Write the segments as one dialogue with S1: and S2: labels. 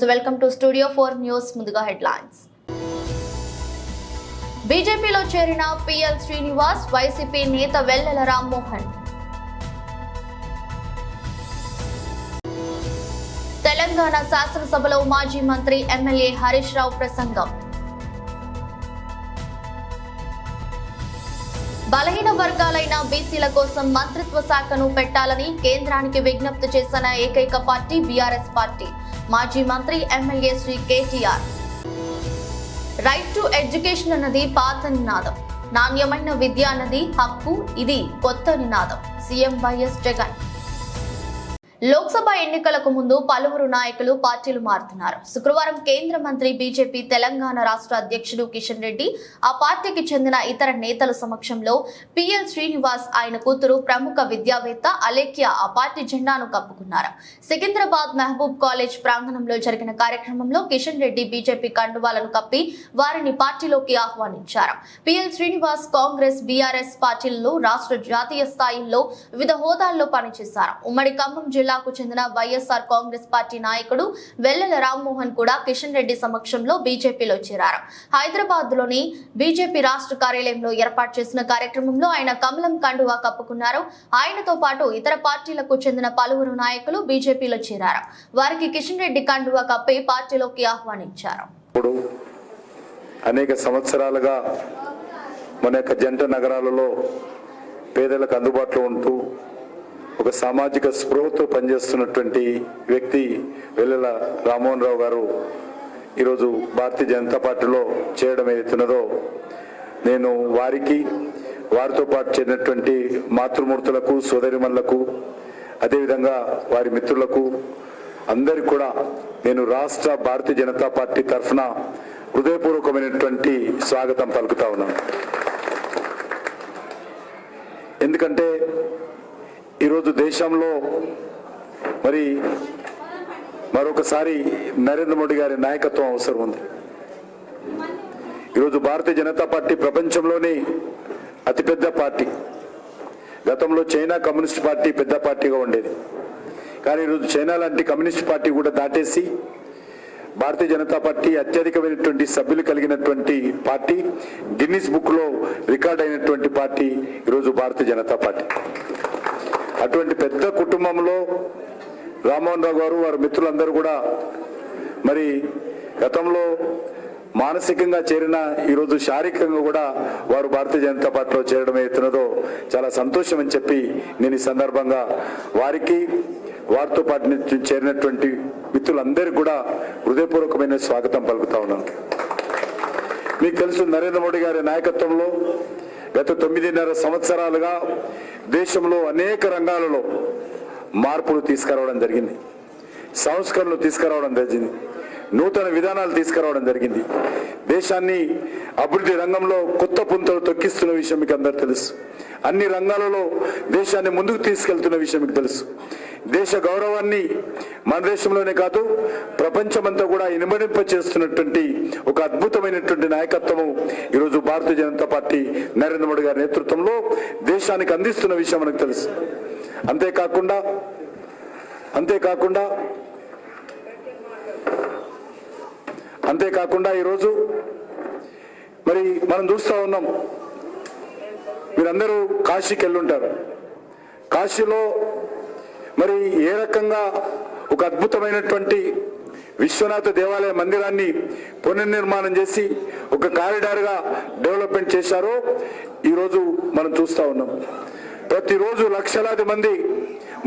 S1: నమస్తే, welcome to studio 4 news. ముందుగా headlines. బీజేపీలో చేరిన పిఎల్ శ్రీనివాస్, వైసీపీ నేత వెల్లెల రామ్మోహన్. తెలంగాణ శాసనసభలో మాజీ మంత్రి ఎమ్మెల్యే హరీష్ రావు ప్రసంగం. బలహీన వర్గాలైన బీసీల కోసం మంత్రిత్వ శాఖను పెట్టాలని కేంద్రానికి విజ్ఞప్తి చేసిన ఏకైక పార్టీ బీఆర్ఎస్ పార్టీ. మాజీ మంత్రి MLA Shri KTR. Right to education అన్నది పాత నినాదం, నాణ్యమైన విద్య అన్నది హక్కు, ఇది కొత్త నినాదం. సీఎం వైఎస్ జగన్. లోక్సభ ఎన్నికలకు ముందు పలువురు నాయకులు పార్టీలు మారుతున్నారు. శుక్రవారం కేంద్ర మంత్రి బీజేపీ తెలంగాణ రాష్ట్ర అధ్యక్షుడు కిషన్ రెడ్డి, ఆ పార్టీకి చెందిన ఇతర నేతల సమక్షంలో పిఎల్ శ్రీనివాస్, ఆయన కూతురు ప్రముఖ విద్యావేత్త అలేఖ్య ఆ పార్టీ జెండాను కప్పుకున్నారు. సికింద్రాబాద్ మహబూబ్ కాలేజ్ ప్రాంగణంలో జరిగిన కార్యక్రమంలో కిషన్ రెడ్డి బీజేపీ కండువాలను కప్పి వారిని పార్టీలోకి ఆహ్వానించారు. పిఎల్ శ్రీనివాస్ కాంగ్రెస్, బీఆర్ఎస్ పార్టీలలో రాష్ట్ర జాతీయ స్థాయిలో వివిధ హోదాల్లో పనిచేశారు. ఉమ్మడి ఖమ్మం జిల్లాకు చెందిన వైఎస్ఆర్ కాంగ్రెస్ పార్టీ నాయకుడు వెల్లెల రామ్మోహన్ కూడా కిషన్ రెడ్డి సమక్షంలో బీజేపీలో చేరారు. హైదరాబాద్ లోని బీజేపీ రాష్ట్ర కార్యాలయంలో ఏర్పాటు చేసిన కార్యక్రమంలో ఆయన కమలం కండువా కప్పుకున్నారు. ఆయనతో పాటు ఇతర పార్టీలకు చెందిన పలువురు నాయకులు బీజేపీలో చేరారు. వారికి కిషన్ రెడ్డి కండువా కప్పి పార్టీలోకి ఆహ్వానించారు.
S2: అనేక సంవత్సరాలుగా మన యొక్క జంట నగరాలలో పేదలకు అందుబాటులో ఉంటూ ఒక సామాజిక స్పృహతో పనిచేస్తున్నటువంటి వ్యక్తి వెల్లెల రామ్మోహన్ రావు గారు ఈరోజు భారతీయ జనతా పార్టీలో చేయడం ఏదైతున్నదో, నేను వారికి, వారితో పాటు చేరినటువంటి మాతృమూర్తులకు, సోదరిమణులకు, అదేవిధంగా వారి మిత్రులకు అందరికీ కూడా నేను రాష్ట్ర భారతీయ జనతా పార్టీ తరఫున హృదయపూర్వకమైనటువంటి స్వాగతం పలుకుతా ఉన్నాను. ఎందుకంటే ఈరోజు దేశంలో మరి మరొకసారి నరేంద్ర మోడీ గారి నాయకత్వం అవసరం ఉంది. ఈరోజు భారతీయ జనతా పార్టీ ప్రపంచంలోనే అతిపెద్ద పార్టీ. గతంలో చైనా కమ్యూనిస్ట్ పార్టీ పెద్ద పార్టీగా ఉండేది, కానీ ఈరోజు చైనా లాంటి కమ్యూనిస్ట్ పార్టీ కూడా దాటేసి భారతీయ జనతా పార్టీ అత్యధికమైనటువంటి సభ్యులు కలిగినటువంటి పార్టీ, గిన్నిస్ బుక్ లో రికార్డ్ అయినటువంటి పార్టీ ఈరోజు భారతీయ జనతా పార్టీ. అటువంటి పెద్ద కుటుంబంలో రామ్మోహన్ రావు గారు, వారి మిత్రులందరూ కూడా మరి గతంలో మానసికంగా చేరిన ఈరోజు శారీరకంగా కూడా వారు భారతీయ జనతా పార్టీలో చేరడం అవుతున్నదో చాలా సంతోషం అని చెప్పి నేను ఈ సందర్భంగా వారికి, వారితో పాటు చేరినటువంటి మిత్రులందరికీ కూడా హృదయపూర్వకమైన స్వాగతం పలుకుతా ఉన్నాను. మీకు తెలుసు, నరేంద్ర మోడీ గారి నాయకత్వంలో గత 9.5 సంవత్సరాలుగా దేశంలో అనేక రంగాలలో మార్పులు తీసుకురావడం జరిగింది, సంస్కరణలు తీసుకురావడం జరిగింది, నూతన విధానాలు తీసుకురావడం జరిగింది. దేశాన్ని అభివృద్ధి రంగంలో కొత్త పుంతలు తొక్కిస్తున్న విషయం మీకు అందరూ తెలుసు. అన్ని రంగాలలో దేశాన్ని ముందుకు తీసుకెళ్తున్న విషయం మీకు తెలుసు. దేశ గౌరవాన్ని మన దేశంలోనే కాదు ప్రపంచమంతా కూడా ఇనుమడింప చేస్తున్నటువంటి ఒక అద్భుతమైనటువంటి నాయకత్వము ఈరోజు భారతీయ జనతా పార్టీ నరేంద్ర మోడీ గారి నేతృత్వంలో దేశానికి అందిస్తున్న విషయం మనకు తెలుసు. అంతేకాకుండా ఈరోజు మరి మనం చూస్తూ ఉన్నాం, మీరందరూ కాశీకి వెళ్ళుంటారు. కాశీలో మరి ఏ రకంగా ఒక అద్భుతమైనటువంటి విశ్వనాథ దేవాలయ మందిరాన్ని పునర్నిర్మాణం చేసి ఒక కారిడార్గా డెవలప్మెంట్ చేశారో ఈరోజు మనం చూస్తూ ఉన్నాం. ప్రతిరోజు లక్షలాది మంది,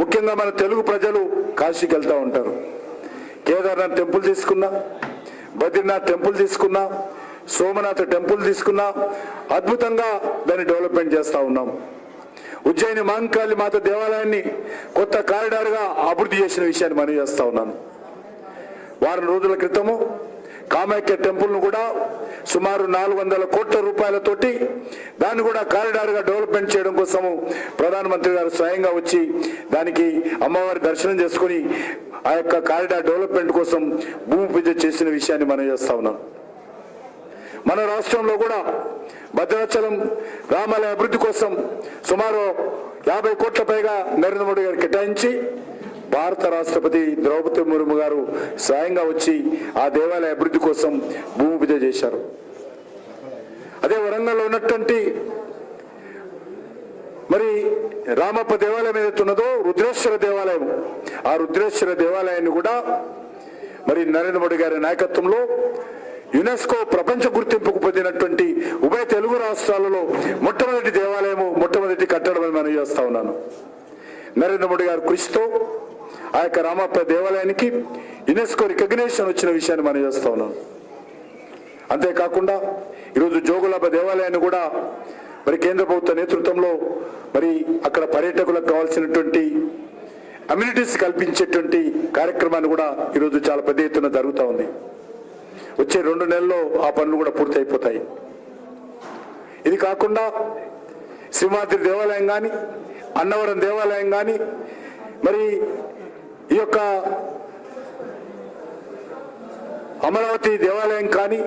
S2: ముఖ్యంగా మన తెలుగు ప్రజలు కాశీకి వెళ్తూ ఉంటారు. కేదార్నాథ్ టెంపుల్ తీసుకున్నా, బద్రీనాథ్ టెంపుల్ తీసుకున్నా, సోమనాథ్ టెంపుల్ తీసుకున్నా, అద్భుతంగా దాన్ని డెవలప్మెంట్ చేస్తూ ఉన్నాం. ఉజ్జయిని మహంకాళి మాత దేవాలయాన్ని కొత్త కారిడార్గా అభివృద్ధి చేసిన విషయాన్ని మనం చేస్తా ఉన్నాను. వారం రోజుల క్రితము కామాఖ్య టెంపుల్ను కూడా సుమారు 400 కోట్ల రూపాయలతోటి దాన్ని కూడా కారిడార్గా డెవలప్మెంట్ చేయడం కోసము ప్రధానమంత్రి గారు స్వయంగా వచ్చి దానికి అమ్మవారి దర్శనం చేసుకుని ఆ యొక్క కారిడార్ డెవలప్మెంట్ కోసం భూమి పూజ చేసిన విషయాన్ని మనం చేస్తా ఉన్నాం. మన రాష్ట్రంలో కూడా భద్రాచలం రామాలయ అభివృద్ధి కోసం సుమారు 50 కోట్ల పైగా నరేంద్ర మోడీ గారు కేటాయించి భారత రాష్ట్రపతి ద్రౌపది ముర్ము గారు స్వయంగా వచ్చి ఆ దేవాలయ అభివృద్ధి కోసం భూమి పూజ చేశారు. అదే వరంగల్లో ఉన్నటువంటి మరి రామప్ప దేవాలయం ఏదైతే ఉన్నదో రుద్రేశ్వర దేవాలయం, ఆ రుద్రేశ్వర దేవాలయాన్ని కూడా మరి నరేంద్ర మోడీ గారి నాయకత్వంలో యునెస్కో ప్రపంచ గుర్తింపుకు పొందినటువంటి ఉభయ తెలుగు రాష్ట్రాలలో మొట్టమొదటి దేవాలయము, మొట్టమొదటి కట్టడం అని మనం చేస్తా ఉన్నాను. నరేంద్ర మోడీ గారి కృషితో ఆ యొక్క రామప్ప దేవాలయానికి యునెస్కో రికగ్నిషన్ వచ్చిన విషయాన్ని మనం చేస్తా ఉన్నాం. అంతేకాకుండా ఈరోజు జోగులాంబ దేవాలయాన్ని కూడా మరి కేంద్ర ప్రభుత్వ నేతృత్వంలో మరి అక్కడ పర్యాటకులకు కావాల్సినటువంటి అమ్యూనిటీస్ కల్పించేటువంటి కార్యక్రమాన్ని కూడా ఈరోజు చాలా పెద్ద ఎత్తున జరుగుతూ ఉంది. వచ్చే 2 నెలల్లో ఆ పనులు కూడా పూర్తి అయిపోతాయి. ఇది కాకుండా సింహాద్రి దేవాలయం కానీ, అన్నవరం దేవాలయం కానీ, మరి ఈ యొక్క అమరావతి దేవాలయం కానీ,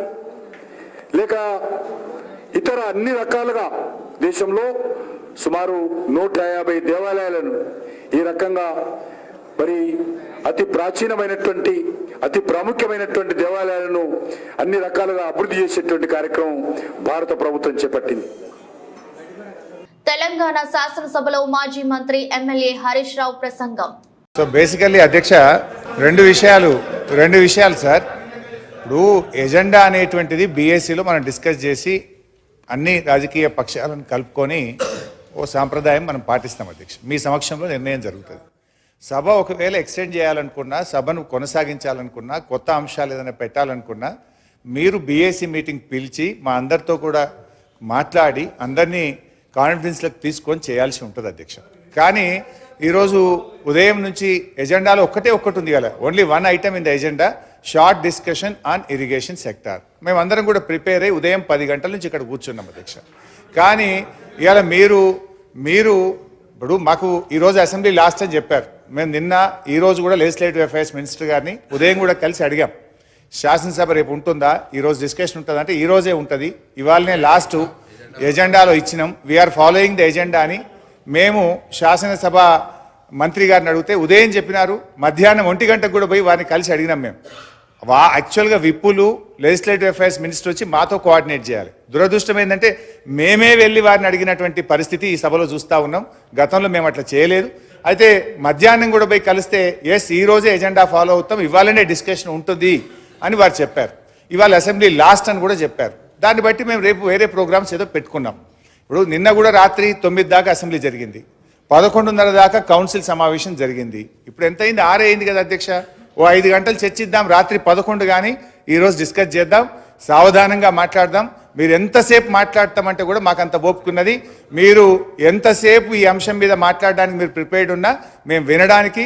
S2: లేక ఇతర అన్ని రకాలుగా దేశంలో సుమారు 150 దేవాలయాలను ఈ రకంగా మరి అతి ప్రాచీనమైనటువంటి అతి ప్రాముఖ్యమైనటువంటి దేవాలయాలను అన్ని రకాలుగా అభివృద్ధి చేసేటువంటి కార్యక్రమం భారత ప్రభుత్వం చేపట్టింది.
S1: తెలంగాణ శాసనసభలో మాజీ మంత్రి ఎమ్మెల్యే హరీష్ రావు ప్రసంగం.
S3: సో బేసికల్లీ అధ్యక్ష రెండు విషయాలు సార్. ఇప్పుడు ఎజెండా అనేటువంటిది బీఎస్సీలో మనం డిస్కస్ చేసి అన్ని రాజకీయ పక్షాలను కలుపుకొని ఓ సాంప్రదాయం మనం పాటిస్తాం అధ్యక్ష. మీ సమక్షంలో నిర్ణయం జరుగుతుంది. సభ ఒకవేళ ఎక్స్టెండ్ చేయాలనుకున్నా, సభను కొనసాగించాలనుకున్నా, కొత్త అంశాలు ఏదైనా పెట్టాలనుకున్నా మీరు బీఎస్సీ మీటింగ్ పిలిచి మా అందరితో కూడా మాట్లాడి అందరినీ కాన్ఫిడెన్స్లోకి తీసుకొని చేయాల్సి ఉంటుంది అధ్యక్ష. కానీ ఈరోజు ఉదయం నుంచి ఎజెండాలో ఒక్కటి ఉంది కదా, only 1 item in the agenda, short discussion on irrigation sector. మేమందరం కూడా ప్రిపేర్ అయ్యి ఉదయం 10 గంటల నుంచి ఇక్కడ కూర్చున్నాం అధ్యక్ష. కానీ ఇవాళ మీరు ఇప్పుడు మాకు ఈరోజు అసెంబ్లీ లాస్ట్ అని చెప్పారు. మేము నిన్న ఈరోజు కూడా లెజిస్లేటివ్ అఫైర్స్ మినిస్టర్ గారిని ఉదయం కూడా కలిసి అడిగాం, శాసనసభ రేపు ఉంటుందా, ఈరోజు డిస్కషన్ ఉంటుందా అంటే ఈరోజే ఉంటుంది, ఇవాళనే లాస్ట్ ఎజెండాలో ఇచ్చినాం, వీఆర్ ఫాలోయింగ్ ద ఎజెండా అని మేము శాసనసభ మంత్రి గారిని అడిగితే ఉదయం చెప్పినారు. మధ్యాహ్నం 1 గంటకు కూడా పోయి వారిని కలిసి అడిగినాం. మేము యాక్చువల్గా విప్పులు లెజిస్లేటివ్ అఫైర్స్ మినిస్టర్ వచ్చి మాతో కోఆర్డినేట్ చేయాలి. దురదృష్టం ఏంటంటే మేమే వెళ్ళి వారిని అడిగినటువంటి పరిస్థితి ఈ సభలో చూస్తూ ఉన్నాం. గతంలో మేము అట్లా చేయలేదు. అయితే మధ్యాహ్నం కూడా పోయి కలిస్తే ఈ రోజే ఎజెండా ఫాలో అవుతాం, ఇవాళనే డిస్కషన్ ఉంటుంది అని వారు చెప్పారు. ఇవాళ అసెంబ్లీ లాస్ట్ అని కూడా చెప్పారు. దాన్ని బట్టి మేము రేపు వేరే ప్రోగ్రామ్స్ ఏదో పెట్టుకున్నాం. ఇప్పుడు నిన్న కూడా రాత్రి 9 దాకా అసెంబ్లీ జరిగింది, 11:30 దాకా కౌన్సిల్ సమావేశం జరిగింది. ఇప్పుడు ఎంత అయింది? 6 అయింది కదా అధ్యక్ష. ఓ 5 గంటలు చర్చిద్దాం, రాత్రి 11 కానీ ఈరోజు డిస్కస్ చేద్దాం, సావధానంగా మాట్లాడదాం. మీరు ఎంతసేపు మాట్లాడతామంటే కూడా మాకు అంత ఓపుకున్నది. మీరు ఎంతసేపు ఈ అంశం మీద మాట్లాడడానికి మీరు ప్రిపేర్డ్ ఉన్నా మేము వినడానికి,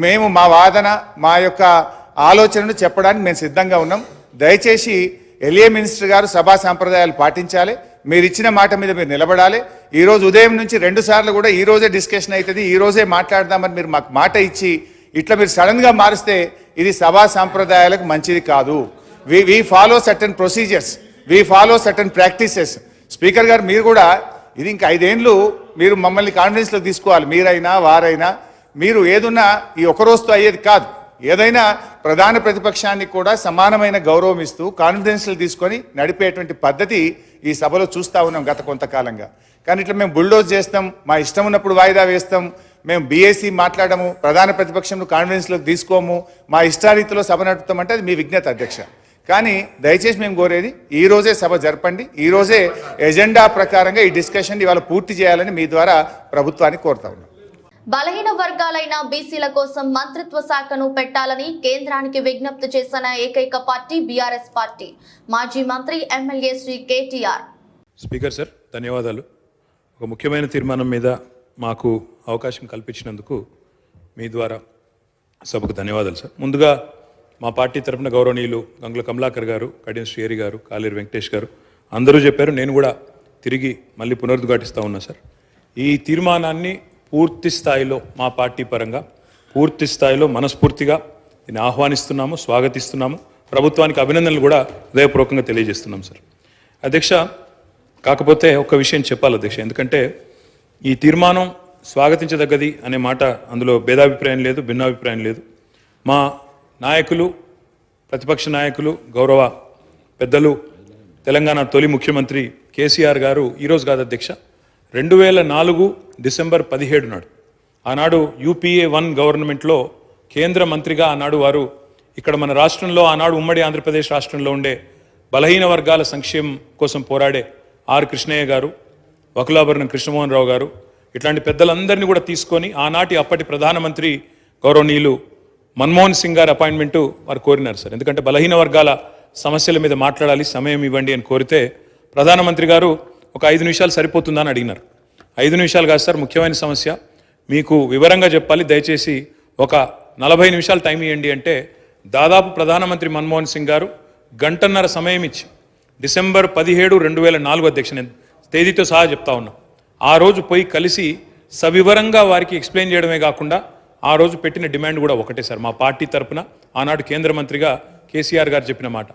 S3: మేము మా వాదన మా యొక్క ఆలోచనను చెప్పడానికి మేము సిద్ధంగా ఉన్నాం. దయచేసి ఎల్ఏ మినిస్టర్ గారు సభా సాంప్రదాయాలు పాటించాలి, మీరు ఇచ్చిన మాట మీద మీరు నిలబడాలి. ఈరోజు ఉదయం నుంచి 2 సార్లు కూడా ఈ రోజే డిస్కషన్ అవుతుంది, ఈ రోజే మాట్లాడదామని మీరు మాకు మాట ఇచ్చి ఇట్లా మీరు సడన్గా మారిస్తే ఇది సభా సాంప్రదాయాలకు మంచిది కాదు. We follow certain procedures, we follow certain practices. Speaker గారు మీరు కూడా ఇది ఇంకా 5 ఏళ్ళు మీరు మమ్మల్ని కాన్ఫిడెన్స్లోకి తీసుకోవాలి. మీరైనా వారైనా మీరు ఏదున్నా ఈ ఒక రోజుతో అయ్యేది కాదు. ఏదైనా ప్రధాన ప్రతిపక్షానికి కూడా సమానమైన గౌరవం ఇస్తూ కాన్ఫిడెన్స్లు తీసుకొని నడిపేటువంటి పద్ధతి ఈ సభలో చూస్తూ ఉన్నాం గత కొంతకాలంగా. కానీ ఇట్లా మేము బుల్డోజ్ చేస్తాం, మా ఇష్టం ఉన్నప్పుడు వాయిదా వేస్తాం, మేము బీఎస్సీ మాట్లాడము, ప్రధాన ప్రతిపక్షంను కాన్ఫిడెన్స్లోకి తీసుకోము, మా ఇష్టారీతిలో సభ నడుపుతామంటే అది మీ విజ్ఞత అధ్యక్ష. కానీ దయచేసి మేము కోరేది ఈ రోజే సభ జరపండి, ఈ రోజే ఎజెండా ప్రకారంగా ఈ డిస్కషన్ ఇవాళ పూర్తి చేయాలని మీ ద్వారా ప్రభుత్వాన్ని కోరుతా ఉన్నాం.
S1: బలహీన వర్గాలైన బీసీల కోసం మంత్రిత్వ శాఖను పెట్టాలని కేంద్రానికి విజ్ఞప్తి చేసిన ఏకైక పార్టీ బీఆర్ఎస్ పార్టీ. మాజీ మంత్రి MLA Shri KTR.
S4: Speaker sir, ధన్యవాదాలు. ఒక ముఖ్యమైన తీర్మానం మీద మాకు అవకాశం కల్పించినందుకు మీ ద్వారా సభకు ధన్యవాదాలు సార్. ముందుగా మా పార్టీ తరఫున గౌరవనీయులు గంగుల కమలాకర్ గారు, కడియం శ్రీహరి గారు, కాలేరు వెంకటేష్ గారు అందరూ చెప్పారు, నేను కూడా తిరిగి మళ్ళీ పునరుద్ఘాటిస్తూ ఉన్నా సార్. ఈ తీర్మానాన్ని పూర్తి స్థాయిలో మా పార్టీ పరంగా పూర్తి స్థాయిలో మనస్ఫూర్తిగా దీన్ని ఆహ్వానిస్తున్నాము, స్వాగతిస్తున్నాము. ప్రభుత్వానికి అభినందనలు కూడా హృదయపూర్వకంగా తెలియజేస్తున్నాం సార్. అధ్యక్ష, కాకపోతే ఒక విషయం చెప్పాలి అధ్యక్ష, ఎందుకంటే ఈ తీర్మానం స్వాగతించదగ్గది అనే మాట అందులో భేదాభిప్రాయం లేదు, భిన్నాభిప్రాయం లేదు. మా నాయకులు, ప్రతిపక్ష నాయకులు, గౌరవ పెద్దలు, తెలంగాణ తొలి ముఖ్యమంత్రి కేసీఆర్ గారు ఈరోజు కాదు అధ్యక్ష, 2004 డిసెంబర్ 17 నాడు ఆనాడు UPA 1 గవర్నమెంట్లో కేంద్ర మంత్రిగా ఆనాడు వారు ఇక్కడ మన రాష్ట్రంలో, ఆనాడు ఉమ్మడి ఆంధ్రప్రదేశ్ రాష్ట్రంలో ఉండే బలహీన వర్గాల సంక్షేమం కోసం పోరాడే ఆర్ కృష్ణయ్య గారు, వకులాభరణం కృష్ణమోహన్ రావు గారు, ఇట్లాంటి పెద్దలందరినీ కూడా తీసుకొని ఆనాటి అప్పటి ప్రధానమంత్రి గౌరవనీయులు మన్మోహన్ సింగ్ గారి అపాయింట్మెంటు వారు కోరినారు సార్. ఎందుకంటే బలహీన వర్గాల సమస్యల మీద మాట్లాడాలి, సమయం ఇవ్వండి అని కోరితే ప్రధానమంత్రి గారు ఒక 5 నిమిషాలు సరిపోతుందా అని అడిగినారు. 5 నిమిషాలు కాదు సార్, ముఖ్యమైన సమస్య, మీకు వివరంగా చెప్పాలి, దయచేసి ఒక 40 నిమిషాలు టైం ఇవ్వండి అంటే దాదాపు ప్రధానమంత్రి మన్మోహన్ సింగ్ గారు గంటన్నర సమయం ఇచ్చి డిసెంబర్ 17, 2004 అధ్యక్ష, నేను తేదీతో సహా చెప్తా ఉన్నా, ఆ రోజు పోయి కలిసి సవివరంగా వారికి ఎక్స్ప్లెయిన్ చేయడమే కాకుండా ఆ రోజు పెట్టిన డిమాండ్ కూడా ఒకటే సార్. మా పార్టీ తరపున ఆనాడు కేంద్ర మంత్రిగా కేసీఆర్ గారు చెప్పిన మాట,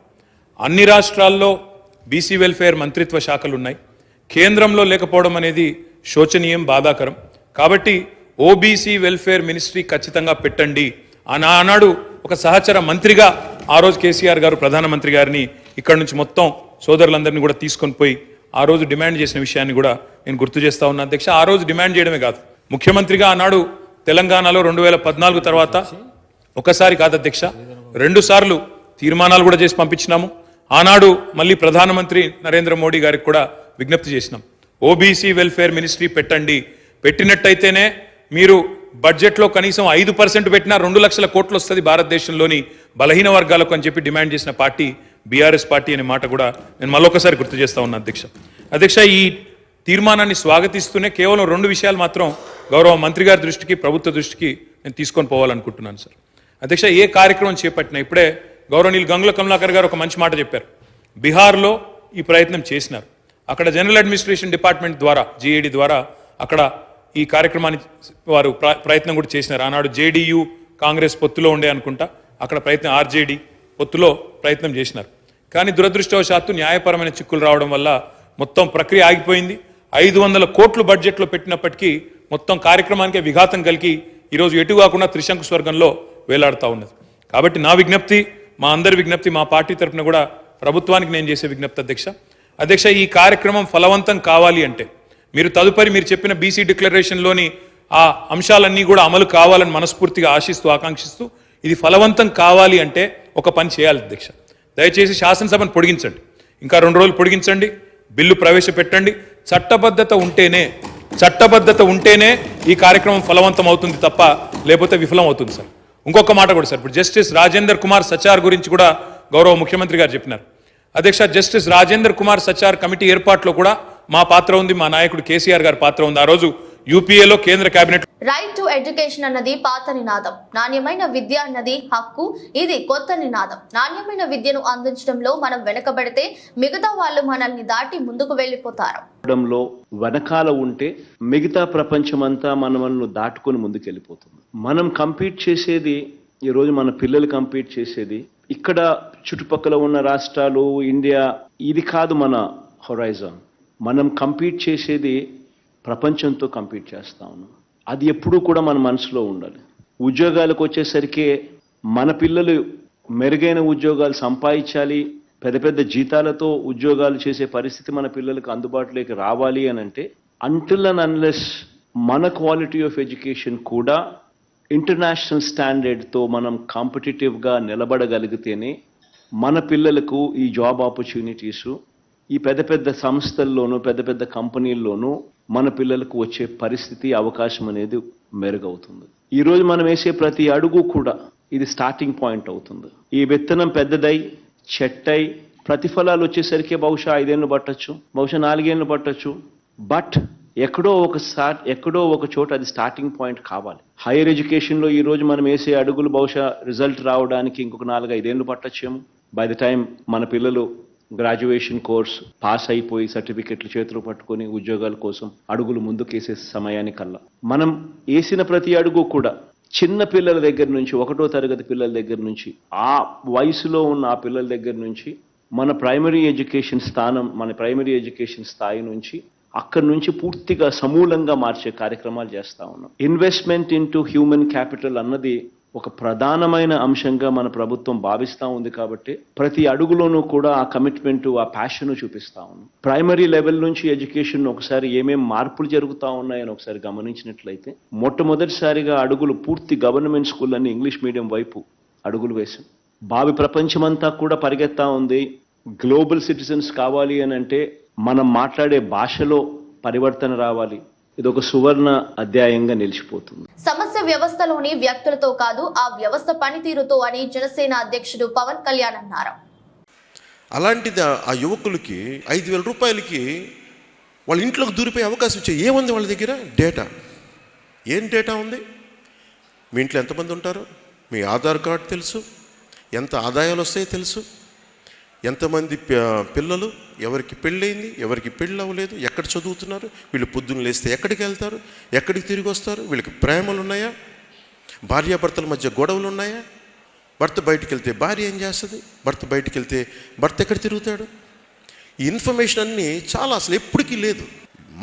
S4: అన్ని రాష్ట్రాల్లో బీసీ వెల్ఫేర్ మంత్రిత్వ శాఖలు ఉన్నాయి, కేంద్రంలో లేకపోవడం అనేది శోచనీయం, బాధాకరం. కాబట్టి ఓబీసీ వెల్ఫేర్ మినిస్ట్రీ ఖచ్చితంగా పెట్టండి ఆనాడు ఒక సహచర మంత్రిగా ఆ రోజు కేసీఆర్ గారు ప్రధానమంత్రి గారిని ఇక్కడ నుంచి మొత్తం సోదరులందరినీ కూడా తీసుకొని పోయి ఆ రోజు డిమాండ్ చేసిన విషయాన్ని కూడా నేను గుర్తు చేస్తా ఉన్నా అధ్యక్ష. ఆ రోజు డిమాండ్ చేయడమే కాదు, ముఖ్యమంత్రిగా ఆనాడు తెలంగాణలో 2014 తర్వాత ఒకసారి కాదు అధ్యక్ష, 2 సార్లు తీర్మానాలు కూడా చేసి పంపించినాము. ఆనాడు మళ్ళీ ప్రధానమంత్రి నరేంద్ర మోడీ గారికి కూడా విజ్ఞప్తి చేసినాం, ఓబీసీ వెల్ఫేర్ మినిస్ట్రీ పెట్టండి, పెట్టినట్టయితేనే మీరు బడ్జెట్లో కనీసం 5% పెట్టినా 2 లక్షల కోట్లు వస్తుంది భారతదేశంలోని బలహీన వర్గాలకు అని చెప్పి డిమాండ్ చేసిన పార్టీ బీఆర్ఎస్ పార్టీ అనే మాట కూడా నేను మళ్ళొకసారి గుర్తు చేస్తా ఉన్నా అధ్యక్ష. ఈ తీర్మానాన్ని స్వాగతిస్తూనే కేవలం 2 విషయాలు మాత్రం గౌరవ మంత్రి గారి దృష్టికి, ప్రభుత్వ దృష్టికి నేను తీసుకొని పోవాలనుకుంటున్నాను సార్. అధ్యక్ష, ఏ కార్యక్రమం చేపట్టినా ఇప్పుడే గౌరవనీయులు గంగుల కమలాకర్ గారు ఒక మంచి మాట చెప్పారు. బీహార్లో ఈ ప్రయత్నం చేసినారు, అక్కడ జనరల్ అడ్మినిస్ట్రేషన్ డిపార్ట్మెంట్ ద్వారా, GAD ద్వారా అక్కడ ఈ కార్యక్రమాన్ని వారు ప్రయత్నం కూడా చేసినారు. ఆనాడు JDU కాంగ్రెస్ పొత్తులో ఉండే అనుకుంటా, అక్కడ ప్రయత్నం RJD పొత్తులో ప్రయత్నం చేసినారు. కానీ దురదృష్టవశాత్తు న్యాయపరమైన చిక్కులు రావడం వల్ల మొత్తం ప్రక్రియ ఆగిపోయింది. 500 కోట్లు బడ్జెట్లో పెట్టినప్పటికీ మొత్తం కార్యక్రమానికే విఘాతం కలిగి ఈరోజు ఎటు కాకుండా త్రిశంకు స్వర్గంలో వేలాడుతూ ఉన్నది. కాబట్టి నా విజ్ఞప్తి, మా అందరి విజ్ఞప్తి, మా పార్టీ తరఫున కూడా ప్రభుత్వానికి నేను చేసే విజ్ఞప్తి అధ్యక్ష, ఈ కార్యక్రమం ఫలవంతం కావాలి అంటే మీరు తదుపరి మీరు చెప్పిన బీసీ డిక్లరేషన్లోని ఆ అంశాలన్నీ కూడా అమలు కావాలని మనస్ఫూర్తిగా ఆశిస్తూ, ఆకాంక్షిస్తూ, ఇది ఫలవంతం కావాలి అంటే ఒక పని చేయాలి అధ్యక్ష. దయచేసి శాసనసభను పొడిగించండి, ఇంకా 2 రోజులు పొడిగించండి, బిల్లు ప్రవేశపెట్టండి. చట్టబద్ధత ఉంటేనే ఈ కార్యక్రమం ఫలవంతం అవుతుంది తప్ప లేకపోతే విఫలం అవుతుంది సార్. ఇంకొక మాట కూడా సార్, ఇప్పుడు జస్టిస్ రాజేందర్ కుమార్ సచార్ గురించి కూడా గౌరవ ముఖ్యమంత్రి గారు చెప్పినారు అధ్యక్ష. జస్టిస్ రాజేందర్ కుమార్ సచార్ కమిటీ ఏర్పాటులో కూడా మా పాత్ర ఉంది, మా నాయకుడు కేసీఆర్ గారి పాత్ర ఉంది. ఆ రోజు UPAలో కేంద్ర కేబినెట్
S1: రైట్ టు ఎడ్యుకేషన్ అన్నది పాత నినాదం, నాణ్యమైన విద్య అన్నది హక్కు, ఇది కొత్త నినాదం. నాణ్యమైన విద్యను అందించడంలో మనం వెనకబడితే మిగతా వాళ్ళు మనల్ని దాటి ముందుకు వెళ్ళిపోతారు.
S5: వెనకాల ఉంటే మిగతా ప్రపంచమంతా మనల్ని దాటుకొని ముందుకు వెళ్ళిపోతుంది. మనం కంపీట్ చేసేది, ఈరోజు మన పిల్లలు కంపీట్ చేసేది ఇక్కడ చుట్టుపక్కల ఉన్న రాష్ట్రాలు, ఇండియా, ఇది కాదు మన హొరైజన్. మనం కంపీట్ చేసేది ప్రపంచంతో కంపీట్ చేస్తా ఉన్నాం. అది ఎప్పుడూ కూడా మన మనసులో ఉండాలి. ఉద్యోగాలకు వచ్చేసరికి మన పిల్లలు మెరుగైన ఉద్యోగాలు సంపాదించాలి, పెద్ద పెద్ద జీతాలతో ఉద్యోగాలు చేసే పరిస్థితి మన పిల్లలకు అందుబాటులోకి రావాలి అని అంటే, అంటిల్ అండ్ అన్లెస్ మన క్వాలిటీ ఆఫ్ ఎడ్యుకేషన్ కూడా ఇంటర్నేషనల్ స్టాండర్డ్తో మనం కాంపిటేటివ్గా నిలబడగలిగితేనే మన పిల్లలకు ఈ జాబ్ ఆపర్చునిటీసు ఈ పెద్ద పెద్ద సంస్థల్లోనూ పెద్ద పెద్ద కంపెనీల్లోనూ మన పిల్లలకు వచ్చే పరిస్థితి, అవకాశం అనేది మెరుగవుతుంది. ఈరోజు మనం వేసే ప్రతి అడుగు కూడా ఇది స్టార్టింగ్ పాయింట్ అవుతుంది. ఈ విత్తనం పెద్దదై చెట్టై ప్రతిఫలాలు వచ్చేసరికి బహుశా 5 ఏళ్ళు పట్టచ్చు, బహుశా 4 ఏళ్ళు పట్టచ్చు. బట్ ఎక్కడో ఒక చోట అది స్టార్టింగ్ పాయింట్ కావాలి. హైయర్ ఎడ్యుకేషన్లో ఈరోజు మనం వేసే అడుగులు బహుశా రిజల్ట్ రావడానికి ఇంకొక 4-5 ఏళ్ళు పట్టచ్చేమో. బై ద టైం మన పిల్లలు గ్రాడ్యుయేషన్ కోర్స్ పాస్ అయిపోయి సర్టిఫికెట్లు చేతులు పట్టుకొని ఉద్యోగాల కోసం అడుగులు ముందుకేసే సమయానికల్లా మనం వేసిన ప్రతి అడుగు కూడా చిన్న పిల్లల దగ్గర నుంచి, 1వ తరగతి పిల్లల దగ్గర నుంచి, ఆ వయసులో ఉన్న ఆ పిల్లల దగ్గర నుంచి మన ప్రైమరీ ఎడ్యుకేషన్ స్థాయి నుంచి అక్కడి నుంచి పూర్తిగా సమూలంగా మార్చే కార్యక్రమాలు చేస్తా ఉన్నాం. ఇన్వెస్ట్మెంట్ ఇంటూ హ్యూమన్ క్యాపిటల్ అన్నది ఒక ప్రధానమైన అంశంగా మన ప్రభుత్వం భావిస్తూ ఉంది. కాబట్టి ప్రతి అడుగులోనూ కూడా ఆ కమిట్మెంట్, ఆ ప్యాషన్ చూపిస్తా ఉన్నాం. ప్రైమరీ లెవెల్ నుంచి ఎడ్యుకేషన్ ఒకసారి ఏమేం మార్పులు జరుగుతూ ఉన్నాయని ఒకసారి గమనించినట్లయితే, మొట్టమొదటిసారిగా అడుగులు పూర్తి గవర్నమెంట్ స్కూల్ అని ఇంగ్లీష్ మీడియం వైపు అడుగులు వేశాం. భావి ప్రపంచమంతా కూడా పరిగెత్తా ఉంది. గ్లోబల్ సిటిజన్స్ కావాలి అని అంటే మనం మాట్లాడే భాషలో పరివర్తన రావాలి. ఇది ఒక సువర్ణ అధ్యాయంగా నిలిచిపోతుంది.
S1: సమస్య వ్యవస్థలోని వ్యక్తులతో కాదు, ఆ వ్యవస్థ పనితీరుతో అని జనసేన అధ్యక్షుడు పవన్ కళ్యాణ్ అన్నారు.
S6: అలాంటిది ఆ యువకులకి 5,000 రూపాయలకి వాళ్ళ ఇంట్లోకి దూరిపోయే అవకాశం ఇచ్చే ఏముంది వాళ్ళ దగ్గర? డేటా. ఏం డేటా ఉంది? మీ ఇంట్లో ఎంతమంది ఉంటారు, మీ ఆధార్ కార్డు తెలుసు, ఎంత ఆదాయాలు వస్తాయో తెలుసు, ఎంతమంది పిల్లలు, ఎవరికి పెళ్ళయింది, ఎవరికి పెళ్ళి అవ్వలేదు, ఎక్కడ చదువుతున్నారు, వీళ్ళు పొద్దున్న లేస్తే ఎక్కడికి వెళ్తారు, ఎక్కడికి తిరిగి వస్తారు, వీళ్ళకి ప్రేమలు ఉన్నాయా, భార్యాభర్తల మధ్య గొడవలు ఉన్నాయా, భర్త బయటికి వెళ్తే భార్య ఏం చేస్తుంది, భర్త బయటికి వెళ్తే భర్త ఎక్కడ తిరుగుతాడు, ఈ ఇన్ఫర్మేషన్ అన్నీ చాలా అసలు ఎప్పటికీ లేదు,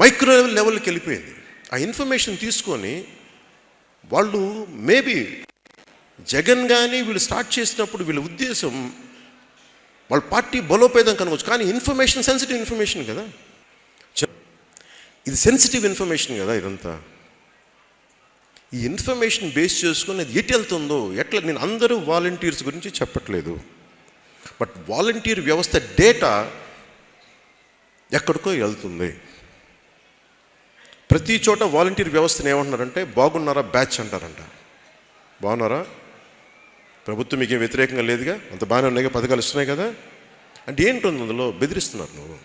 S6: మైక్రో లెవెల్కి వెళ్ళిపోయింది. ఆ ఇన్ఫర్మేషన్ తీసుకొని వాళ్ళు మేబీ జగన్ కానీ వీళ్ళు స్టార్ట్ చేసినప్పుడు వీళ్ళ ఉద్దేశం వాళ్ళ పార్టీ బలోపేతం కనుకోవచ్చు, కానీ ఇన్ఫర్మేషన్ సెన్సిటివ్ ఇన్ఫర్మేషన్ కదా, ఇది సెన్సిటివ్ ఇన్ఫర్మేషన్ కదా. ఇదంతా ఈ ఇన్ఫర్మేషన్ బేస్ చేసుకుని అది ఎటు వెళ్తుందో ఎట్లా, నేను అందరూ వాలంటీర్స్ గురించి చెప్పట్లేదు, బట్ వాలంటీర్ వ్యవస్థ డేటా ఎక్కడికో వెళ్తుంది. ప్రతి చోట వాలంటీర్ వ్యవస్థను ఏమంటున్నారంటే బాగున్నారా బ్యాచ్ అంటారంట. బాగున్నారా, ప్రభుత్వం మీకేం వ్యతిరేకంగా లేదుగా, అంత బాగానే ఉన్నాయి, పథకాలు ఇస్తున్నాయి కదా అంటే ఏంటుంది అందులో? బెదిరిస్తున్నారు. నువ్వు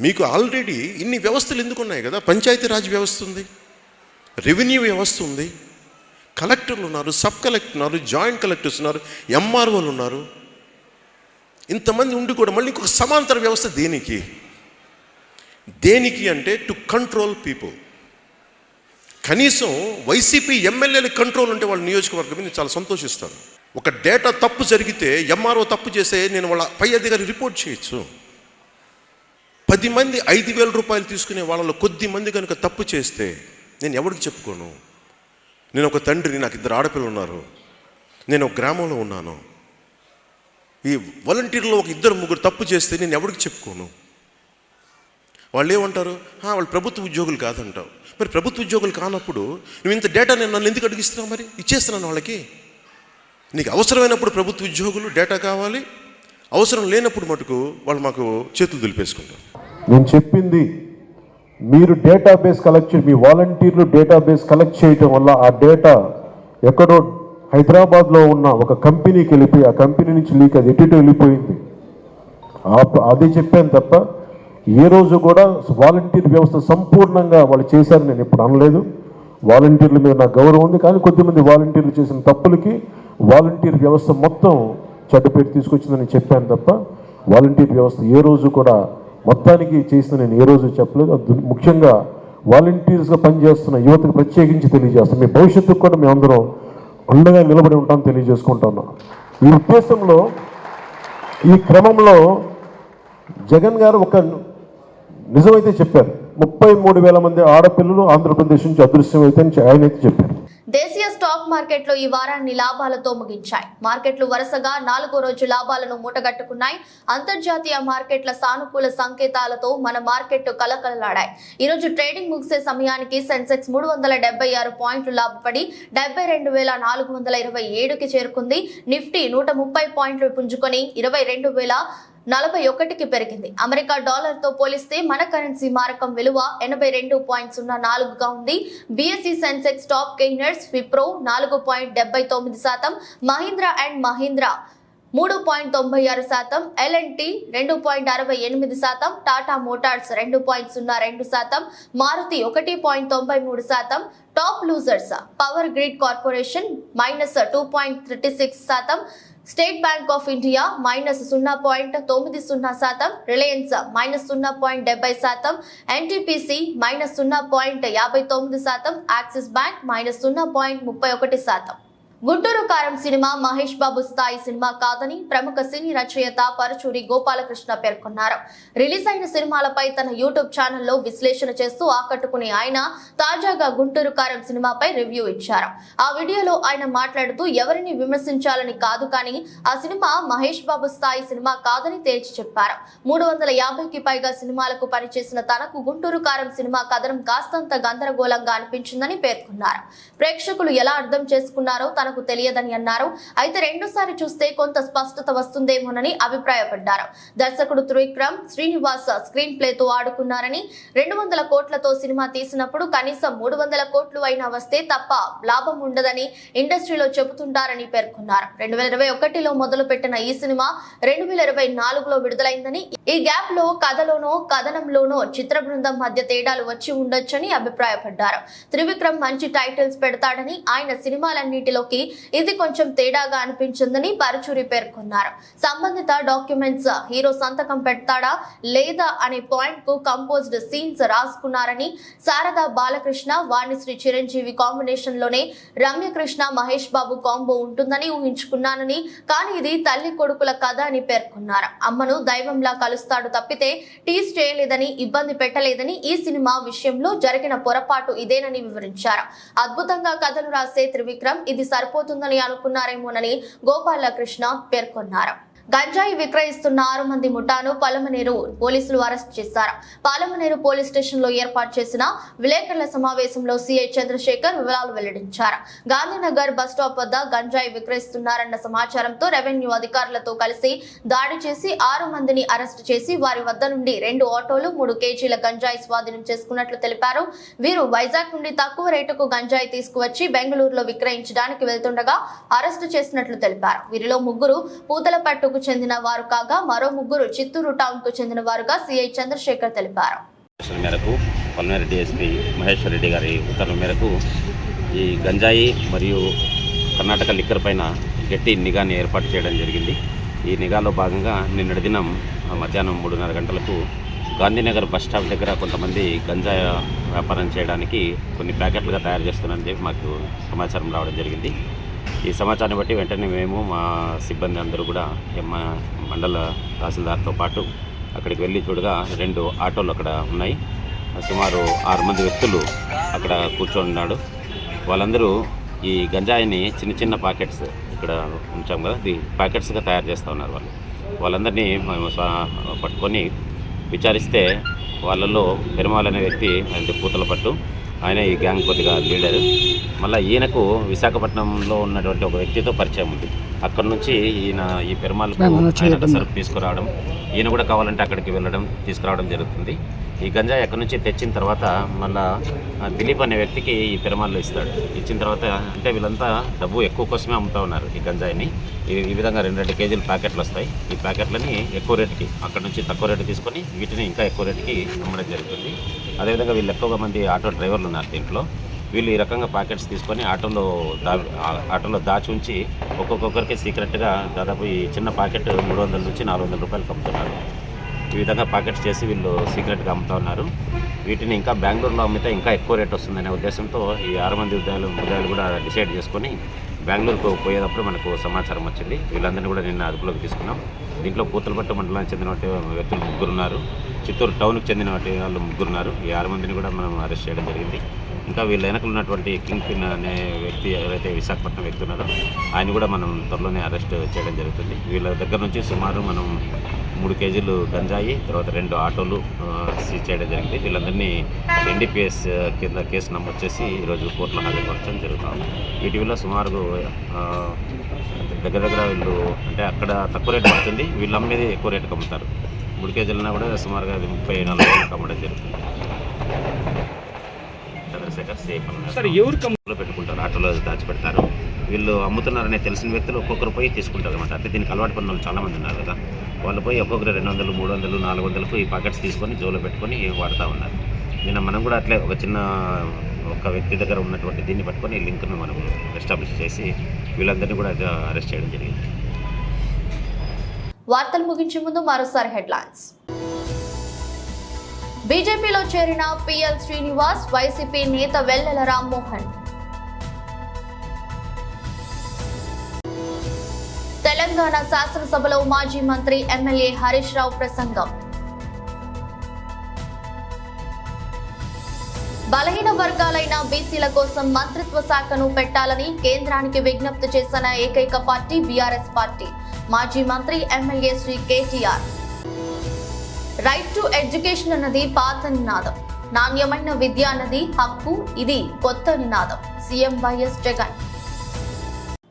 S6: మీకు ఆల్రెడీ ఇన్ని వ్యవస్థలు ఎందుకు ఉన్నాయి కదా, పంచాయతీ రాజ్ వ్యవస్థ ఉంది, రెవెన్యూ వ్యవస్థ ఉంది, కలెక్టర్లు ఉన్నారు, సబ్ కలెక్టర్ ఉన్నారు, జాయింట్ కలెక్టర్స్ ఉన్నారు, ఎంఆర్ఓలు ఉన్నారు. ఇంతమంది ఉండి కూడా మళ్ళీ ఇంకొక సమాంతర వ్యవస్థ దేనికి? దేనికి అంటే టు కంట్రోల్ పీపుల్. కనీసం వైసీపీ ఎమ్మెల్యేల కంట్రోల్ ఉంటే వాళ్ళ నియోజకవర్గం నేను చాలా సంతోషిస్తాను. ఒక డేటా తప్పు జరిగితే ఎంఆర్ఓ తప్పు చేస్తే నేను వాళ్ళ పై అధికారి రిపోర్ట్ చేయొచ్చు. 10 మంది 5,000 రూపాయలు తీసుకునే వాళ్ళలో కొద్ది మంది కనుక తప్పు చేస్తే నేను ఎవరికి చెప్పుకోను? నేను ఒక తండ్రిని, నాకు 2 ఆడపిల్లలు ఉన్నారు, నేను ఒక గ్రామంలో ఉన్నాను. ఈ వాలంటీర్లో ఒక 2-3 తప్పు చేస్తే నేను ఎవరికి చెప్పుకోను? వాళ్ళు ఏమంటారు? వాళ్ళు ప్రభుత్వ ఉద్యోగులు కాదంటావు. మరి ప్రభుత్వ ఉద్యోగులు కానప్పుడు నువ్వు ఇంత డేటా నన్ను ఎందుకు అడిగిస్తున్నావు? మరి ఇచ్చేస్తున్నాను వాళ్ళకి. నీకు అవసరమైనప్పుడు ప్రభుత్వ ఉద్యోగులు డేటా కావాలి, అవసరం లేనప్పుడు మటుకు వాళ్ళు మాకు చేతులు దులిపేసుకుంటారు.
S7: నేను చెప్పింది మీరు డేటాబేస్ కలెక్ట్ చేయండి. మీ వాలంటీర్లు డేటాబేస్ కలెక్ట్ చేయటం వల్ల ఆ డేటా ఎక్కడో హైదరాబాద్లో ఉన్న ఒక కంపెనీకి వెళ్ళిపోయి ఆ కంపెనీ నుంచి లీక్ అది ఎటు వెళ్ళిపోయింది. అదే చెప్పాను తప్ప ఏ రోజు కూడా వాలంటీర్ వ్యవస్థ సంపూర్ణంగా వాళ్ళు చేశారని నేను ఎప్పుడు అనలేదు. వాలంటీర్ల మీద నాకు గౌరవం ఉంది, కానీ కొద్దిమంది వాలంటీర్లు చేసిన తప్పులకి వాలంటీర్ వ్యవస్థ మొత్తం చెడ్డ పేరు తీసుకొచ్చిందని చెప్పాను తప్ప వాలంటీర్ వ్యవస్థ ఏ రోజు కూడా మొత్తానికి చేసిన నేను ఏ రోజు చెప్పలేదు. ముఖ్యంగా వాలంటీర్స్గా పనిచేస్తున్న యువతకు ప్రత్యేకించి తెలియజేస్తాను, మీ భవిష్యత్తుకు కూడా మేమందరం అండగా నిలబడి ఉంటామని తెలియజేసుకుంటున్నాం. ఈ ఉద్దేశంలో ఈ క్రమంలో జగన్ గారు ఒక నిజమైతే చెప్పారు, 33,000 మంది ఆడపిల్లలు ఆంధ్రప్రదేశ్ నుంచి అదృశ్యమైతే ఆయనైతే చెప్పారు.
S1: దేశీయ స్టాక్ మార్కెట్లు ఈ వారాన్ని లాభాలతో ముగించాయి. మార్కెట్లు వరుసగా 4వ రోజు లాభాలను మూటగట్టుకున్నాయి. అంతర్జాతీయ మార్కెట్ల సానుకూల సంకేతాలతో మన మార్కెట్ కలకలలాడాయి. ఈ రోజు ట్రేడింగ్ ముగిసే సమయానికి సెన్సెక్స్ 376 పాయింట్లు లాభపడి 72,427కి చేరుకుంది. నిఫ్టీ 130 పాయింట్లు పుంజుకొని 22,041కి పెరిగింది. అమెరికా డాలర్తో పోలిస్తే మన కరెన్సీ మారకం విలువ 82.04గా ఉంది. BSE Sensex top gainers Wipro 4.79%, Mahindra and Mahindra 3.96%, L&T 2.68%, Tata Motors 2.02%, Maruti 1.93%. Top losers Power Grid Corporation -2.36%, State Bank of India -0.90%, Reliance -0.70%, NTPC -0.59%, Axis Bank -0.31%. Guntur Kaaram cinema Mahesh Babu స్థాయి సినిమా కాదని ప్రముఖ సినీ రచయిత పరుచూరి గోపాలకృష్ణ పేర్కొన్నారు. రిలీజ్ అయిన సినిమాలపై తన యూట్యూబ్ ఛానల్లో విశ్లేషణ చేస్తూ ఆకట్టుకునే ఆయన తాజాగా గుంటూరు కారం సినిమాపై రివ్యూ ఇచ్చారు. ఆ వీడియోలో ఆయన మాట్లాడుతూ ఎవరిని విమర్శించాలని కాదు కానీ ఆ సినిమా మహేష్ బాబు స్థాయి సినిమా కాదని తేల్చి చెప్పారు. 350కి పైగా సినిమాలకు పనిచేసిన తనకు గుంటూరు కారం సినిమా కథనం కాస్తంత గందరగోళంగా అనిపించిందని పేర్కొన్నారు. ప్రేక్షకులు ఎలా అర్థం చేసుకున్నారో తనకు తెలియదని అన్నారు. అయితే రెండోసారి చూస్తే కొంత స్పష్టత వస్తుందేమోనని అభిప్రాయపడ్డారు. దర్శకుడు త్రివిక్రమ్ శ్రీనివాస్ స్క్రీన్ ప్లేతో ఆడుకున్నారని 200 కోట్లతో సినిమా తీసినప్పుడు కనీసం 300 కోట్లు అయినా వస్తే తప్ప లాభం ఉండదని ఇండస్ట్రీలో చెబుతుంటారని పేర్కొన్నారు. 2021లో మొదలుపెట్టిన ఈ సినిమా 2024లో విడుదలైందని, ఈ గ్యాప్ లో కథలోనో కథనంలోనో చిత్ర బృందం మధ్య తేడాలు వచ్చి ఉండొచ్చని అభిప్రాయపడ్డారు. త్రివిక్రమ్ మంచి టైటిల్స్ పెడతాడని, ఆయన సినిమాలన్నిటిలోకి ఇది కొంచెం తేడాగా అనిపించిందని పరుచూరి పేర్కొన్నారు. సంబంధిత డాక్యుమెంట్స్ హీరో సంతకం పెడతాడా లేదా అనే పాయింట్ కు కంపోజ్డ్ సీన్స్ రాసుకున్నారని, శారదా బాలకృష్ణ వాణిశ్రీ చిరంజీవి కాంబినేషన్ లోనే రమ్యకృష్ణ మహేష్ బాబు కాంబో ఉంటుందని ఊహించుకున్నానని, కానీ ఇది తల్లి కొడుకుల కథ అని పేర్కొన్నారు. అమ్మను దైవంలా కలుస్తాడు తప్పితే టీజ్ చేయలేదని, ఇబ్బంది పెట్టలేదని, ఈ సినిమా విషయంలో జరిగిన పొరపాటు ఇదేనని వివరించారు. అద్భుతంగా కథను రాసే త్రివిక్రమ్ ఇది సరిపోతుందని అనుకున్నారేమోనని గోపాలకృష్ణ పేర్కొన్నారు. గంజాయి విక్రయిస్తున్న 6 మంది ముఠాను పాలమనేరు పోలీసులు అరెస్ట్ చేశారు. పాలమనేరు పోలీస్ స్టేషన్ లో ఏర్పాటు చేసిన విలేకరుల సమావేశంలో సిఐ చంద్రశేఖర్ వివరాలు వెల్లడించారు. గాంధీనగర్ బస్ స్టాప్ వద్ద గంజాయి విక్రయిస్తున్నారన్న సమాచారంతో రెవెన్యూ అధికారులతో కలిసి దాడి చేసి 6 మందిని అరెస్ట్ చేసి వారి వద్ద నుండి 2 ఆటోలు 3 కేజీల గంజాయి స్వాధీనం చేసుకున్నట్లు తెలిపారు. వీరు వైజాగ్ నుండి తక్కువ రేటుకు గంజాయి తీసుకువచ్చి బెంగళూరులో విక్రయించడానికి వెళ్తుండగా అరెస్టు చేసినట్లు తెలిపారు. వీరిలో 3 పూతలపట్టు చెందిన వారు కాగా మరో 3 చిత్తూరు టౌన్ కు చెందిన వారుగా సిఐ చంద్రశేఖర్ తెలిపారు.
S8: మేరకు పల్నాడు డిఎస్పీ మహేశ్వర్ రెడ్డి గారి ఉత్తర్వుల మేరకు ఈ గంజాయి మరియు కర్ణాటక లిక్కర్ పైన గట్టి నిఘాని ఏర్పాటు చేయడం జరిగింది. ఈ నిఘాలో భాగంగా నిన్నటి దినం మధ్యాహ్నం 3:30 గంటలకు గాంధీనగర్ బస్ స్టాప్ దగ్గర కొంతమంది గంజాయి వ్యాపారం చేయడానికి కొన్ని ప్యాకెట్లుగా తయారు చేస్తున్నారని చెప్పి మాకు సమాచారం రావడం జరిగింది. ఈ సమాచారాన్ని బట్టి వెంటనే మేము మా సిబ్బంది అందరూ కూడా మా మండల తహసీల్దార్తో పాటు అక్కడికి వెళ్ళి చూడగా 2 ఆటోలు అక్కడ ఉన్నాయి. సుమారు 6 మంది వ్యక్తులు అక్కడ కూర్చొని ఉన్నాడు. వాళ్ళందరూ ఈ గంజాయిని చిన్న చిన్న ప్యాకెట్స్ ఇక్కడ ఉంచాం కదా, ఇది ప్యాకెట్స్గా తయారు చేస్తూ ఉన్నారు. వాళ్ళందరినీ మేము పట్టుకొని విచారిస్తే వాళ్ళల్లో పెరుమాల్ అనే వ్యక్తి అంటే పూతలపట్టు, ఆయన ఈ గ్యాంగ్ కొద్దిగా లీడర్. మళ్ళీ ఈయనకు విశాఖపట్నంలో ఉన్నటువంటి ఒక వ్యక్తితో పరిచయం ఉంది. అక్కడ నుంచి ఈయన ఈ పెరుమాల్కు ఆయన సరుకు తీసుకురావడం, ఈయన కూడా కావాలంటే అక్కడికి వెళ్ళడం తీసుకురావడం జరుగుతుంది. ఈ గంజాయి అక్కడి నుంచి తెచ్చిన తర్వాత మళ్ళా దిలీప్ అనే వ్యక్తికి ఈ పెరుమాల్లో ఇస్తాడు. ఇచ్చిన తర్వాత అంటే వీళ్ళంతా డబ్బు ఎక్కువ కోసమే అమ్ముతూ ఉన్నారు ఈ గంజాయిని. ఈ విధంగా 2 కేజీల ప్యాకెట్లు వస్తాయి. ఈ ప్యాకెట్లని ఎక్కువ రేటుకి అక్కడ నుంచి తక్కువ రేటు తీసుకొని వీటిని ఇంకా ఎక్కువ రేటుకి అమ్మడం జరుగుతుంది. అదేవిధంగా వీళ్ళు ఎక్కువ మంది ఆటో డ్రైవర్లు ఉన్నారు దీంట్లో. వీళ్ళు ఈ రకంగా ప్యాకెట్స్ తీసుకొని ఆటోలో దాచి ఉంచి ఒక్కొక్కరికి సీక్రెట్గా దాదాపు ఈ చిన్న ప్యాకెట్ 300 నుంచి 400 రూపాయలు అమ్ముతున్నారు. ఈ విధంగా ప్యాకెట్స్ చేసి వీళ్ళు సీక్రెట్గా అమ్ముతూ ఉన్నారు. వీటిని ఇంకా బెంగళూరులో అమ్మితే ఇంకా ఎక్కువ రేట్ వస్తుందనే ఉద్దేశంతో ఈ 6 మంది ఉద్యోగాలు కూడా డిసైడ్ చేసుకొని బెంగళూరుకు పోయేటప్పుడు మనకు సమాచారం వచ్చింది. వీళ్ళందరినీ కూడా నిన్న అదుపులోకి తీసుకున్నాం. దీంట్లో పూతలపట్టు మండలానికి చెందిన వ్యక్తులు 3 ఉన్నారు. చిత్తూరు టౌన్కి చెందిన వాళ్ళు 3 ఉన్నారు. ఈ 6 మందిని కూడా మనం అరెస్ట్ చేయడం జరిగింది. ఇంకా వీళ్ళ వెనకలు ఉన్నటువంటి కింగ్ పిన్ అనే వ్యక్తి ఎవరైతే విశాఖపట్నం వ్యక్తి ఉన్నారో ఆయన కూడా మనం త్వరలోనే అరెస్ట్ చేయడం జరుగుతుంది. వీళ్ళ దగ్గర నుంచి సుమారు మనం 3 కేజీలు గంజాయి, తర్వాత 2 ఆటోలు సీజ్ చేయడం జరిగింది. వీళ్ళందరినీ NDPS కింద కేసు నమోదు చేసి ఈరోజు కోర్టులో హాజరుపరచడం జరుగుతుంది. వీటి వల్ల సుమారు దగ్గర వీళ్ళు అంటే అక్కడ తక్కువ రేటు పడుతుంది, వీళ్ళు అమ్మేది ఎక్కువ రేటుకి అమ్ముతారు. 3 కేజీలన్నా కూడా సుమారుగా అది 34 వేలకు అమ్మడం జరుగుతుంది. చంద్రశేఖర్ సేఫ్ పెట్టుకుంటారు, ఆటోలో దాచిపెడతారు. వీళ్ళు అమ్ముతున్నారనే తెలిసిన వ్యక్తులు ఒక్కొక్కరు పోయి తీసుకుంటారు అనమాట. అంటే దీనికి అలవాటు పడిన వాళ్ళు చాలామంది ఉన్నారు కదా, వాళ్ళు పోయి ఒక్కొక్కరు 200, 300, 400కు ఈ ప్యాకెట్స్ తీసుకొని జోలో పెట్టుకొని వాడుతూ ఉన్నారు. నిన్న మనం కూడా అట్లే ఒక వ్యక్తి దగ్గర ఉన్నటువంటి దీన్ని పట్టుకొని లింక్ను మనం ఎస్టాబ్లిష్ చేసి వీళ్ళందరినీ కూడా అరెస్ట్ చేయడం జరిగింది.
S1: వార్తలు ముగించే ముందు మరోసారి హెడ్లైన్స్. బీజేపీలో చేరిన పిఎల్ శ్రీనివాస్, వైసీపీ నేత వెల్లెల రామ్మోహన్. తెలంగాణ శాసనసభలో మాజీ మంత్రి ఎమ్మెల్యే హరీష్ రావు ప్రసంగం. బలహీన వర్గాలైన బీసీల కోసం మంత్రిత్వ శాఖను పెట్టాలని కేంద్రానికి విజ్ఞప్తి చేసిన ఏకైక పార్టీ బీఆర్ఎస్ పార్టీ. మాజీ మంత్రి MLA Shri KTR. Right to education అన్నది పాత నినాదం, నాణ్యమైన విద్య అన్నది హక్కు, ఇది కొత్త నినాదం. సీఎం వైఎస్ జగన్.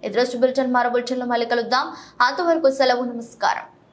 S1: ఎదురొచ్చు బులెటిన్ మరో బులెటిన్లో మళ్ళీ కలుద్దాం. అంతవరకు సెలవు, నమస్కారం.